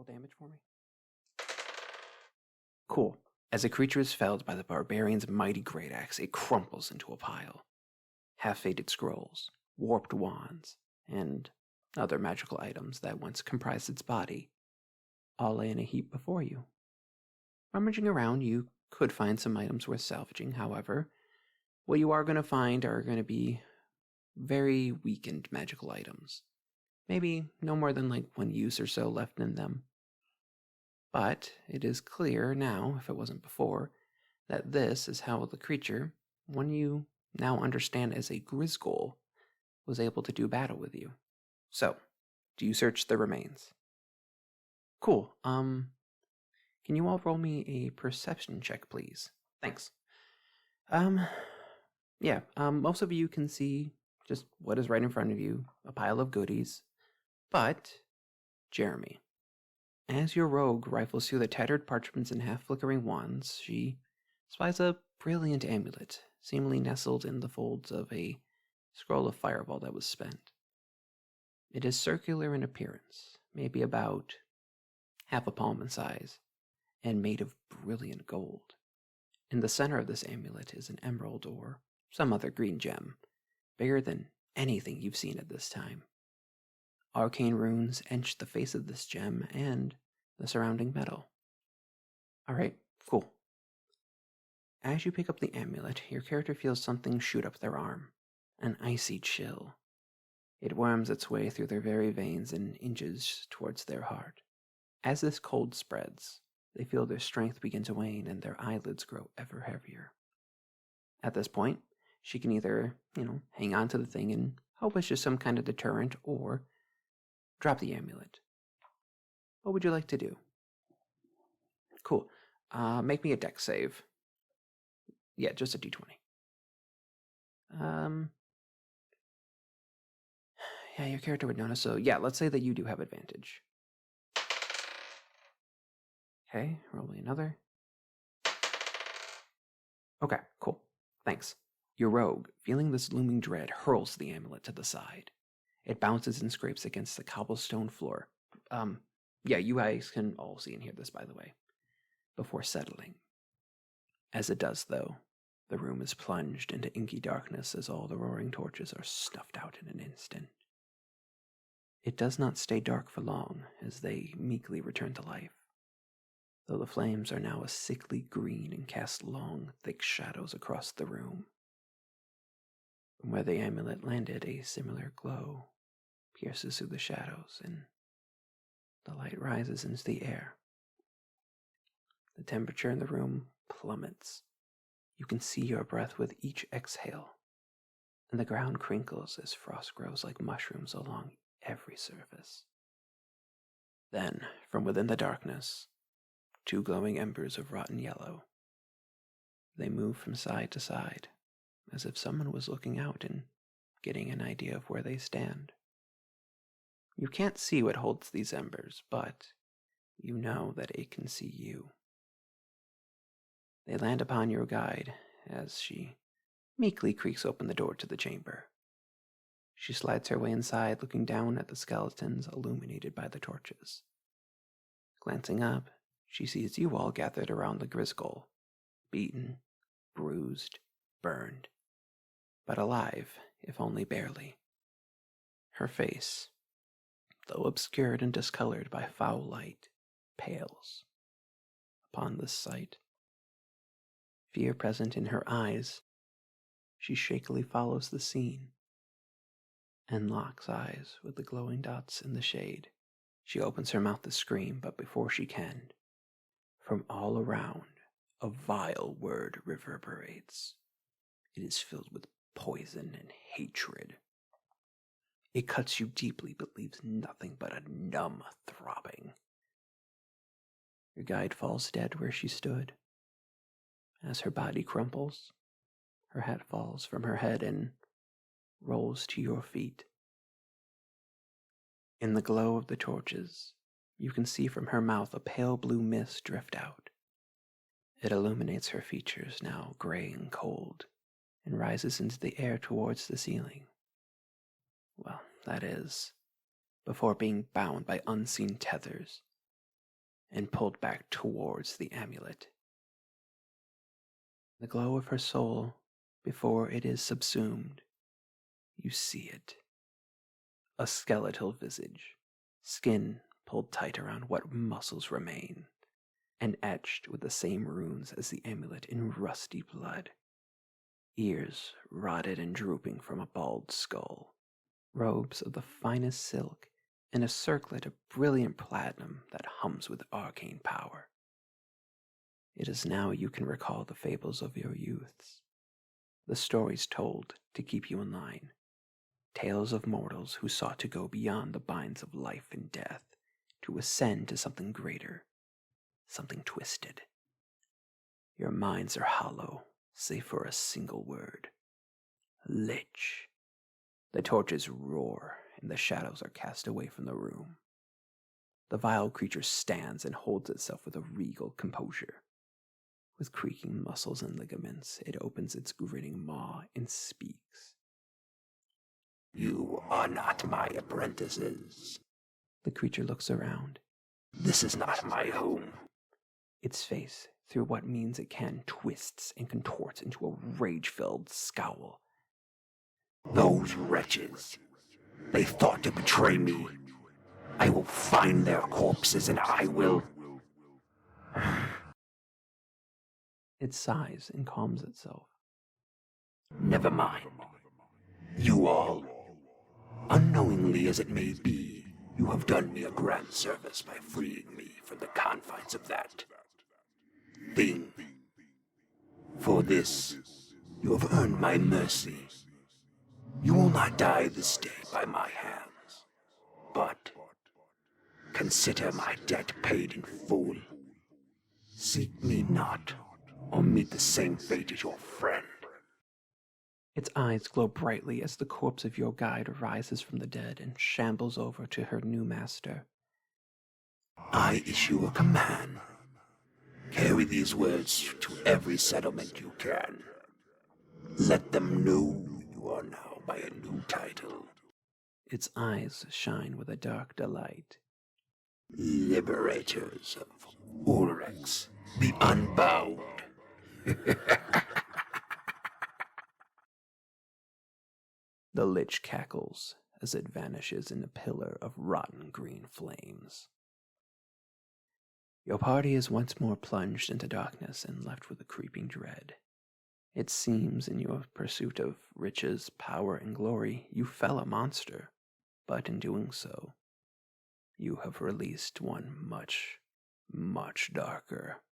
roll damage for me? Cool. As the creature is felled by the barbarian's mighty great axe, it crumples into a pile. Half-faded scrolls, warped wands, and other magical items that once comprised its body all lay in a heap before you. Rummaging around, you could find some items worth salvaging. However, what you are going to find are going to be very weakened magical items. Maybe no more than like 1 use or so left in them. But it is clear now, if it wasn't before, that this is how the creature, one you now understand as a Grisgol, was able to do battle with you. So, do you search the remains? Cool. Can you all roll me a perception check, please? Thanks. Most of you can see just what is right in front of you, a pile of goodies. But, Jeremy, as your rogue rifles through the tattered parchments and half-flickering wands, she spies a brilliant amulet, seemingly nestled in the folds of a scroll of fireball that was spent. It is circular in appearance, maybe about half a palm in size, and made of brilliant gold. In the center of this amulet is an emerald or some other green gem, bigger than anything you've seen at this time. Arcane runes etch the face of this gem and the surrounding metal. Alright, cool. As you pick up the amulet, your character feels something shoot up their arm, an icy chill. It worms its way through their very veins and inches towards their heart. As this cold spreads, they feel their strength begin to wane and their eyelids grow ever heavier. At this point, she can either, hang on to the thing and hope it's just some kind of deterrent, or drop the amulet. What would you like to do? Cool. Make me a dex save. Yeah, just a d20. Yeah, your character would notice, so yeah, let's say that you do have advantage. Okay, roll me another. Okay, cool. Thanks. Your rogue, feeling this looming dread, hurls the amulet to the side. It bounces and scrapes against the cobblestone floor. Yeah, you guys can all see and hear this, by the way, before settling. As it does, though, the room is plunged into inky darkness as all the roaring torches are snuffed out in an instant. It does not stay dark for long as they meekly return to life, though the flames are now a sickly green and cast long, thick shadows across the room. From where the amulet landed, a similar glow pierces through the shadows, and the light rises into the air. The temperature in the room plummets. You can see your breath with each exhale, and the ground crinkles as frost grows like mushrooms along every surface. Then, from within the darkness, 2 glowing embers of rotten yellow. They move from side to side, as if someone was looking out and getting an idea of where they stand. You can't see what holds these embers, but you know that it can see you. They land upon your guide as she meekly creaks open the door to the chamber. She slides her way inside, looking down at the skeletons illuminated by the torches. Glancing up, she sees you all gathered around the Grisgol, beaten, bruised, burned, but alive, if only barely. Her face, though obscured and discolored by foul light, pales upon this sight. Fear present in her eyes, she shakily follows the scene and locks eyes with the glowing dots in the shade. She opens her mouth to scream, but before she can, from all around, a vile word reverberates. It is filled with poison and hatred. It cuts you deeply, but leaves nothing but a numb throbbing. Your guide falls dead where she stood. As her body crumples, her hat falls from her head and rolls to your feet. In the glow of the torches, you can see from her mouth a pale blue mist drift out. It illuminates her features, now gray and cold, and rises into the air towards the ceiling. Well, that is, before being bound by unseen tethers and pulled back towards the amulet. The glow of her soul, before it is subsumed, you see it. A skeletal visage, skin pulled tight around what muscles remain, and etched with the same runes as the amulet in rusty blood. Ears rotted and drooping from a bald skull, robes of the finest silk, and a circlet of brilliant platinum that hums with arcane power. It is now you can recall the fables of your youths, the stories told to keep you in line, tales of mortals who sought to go beyond the binds of life and death, to ascend to something greater, something twisted. Your minds are hollow, save for a single word: Lich. The torches roar, and the shadows are cast away from the room. The vile creature stands and holds itself with a regal composure. With creaking muscles and ligaments, it opens its grinning maw and speaks. You are not my apprentices. The creature looks around. This is not my home. Its face, through what means it can, twists and contorts into a rage-filled scowl. Those wretches, they thought to betray me. I will find their corpses and I will... It sighs and calms itself. Never mind. You all, unknowingly as it may be, you have done me a grand service by freeing me from the confines of that thing. For this, you have earned my mercy. You will not die this day by my hands, but consider my debt paid in full. Seek me not, or meet the same fate as your friend. Its eyes glow brightly as the corpse of your guide rises from the dead and shambles over to her new master. I issue a command. Carry these words to every settlement you can. Let them know you are now by a new title. Its eyes shine with a dark delight. Liberators of Ulrix, the Unbound. The lich cackles as it vanishes in a pillar of rotten green flames. Your party is once more plunged into darkness and left with a creeping dread. It seems in your pursuit of riches, power, and glory, you fell a monster, but in doing so, you have released one much, much darker.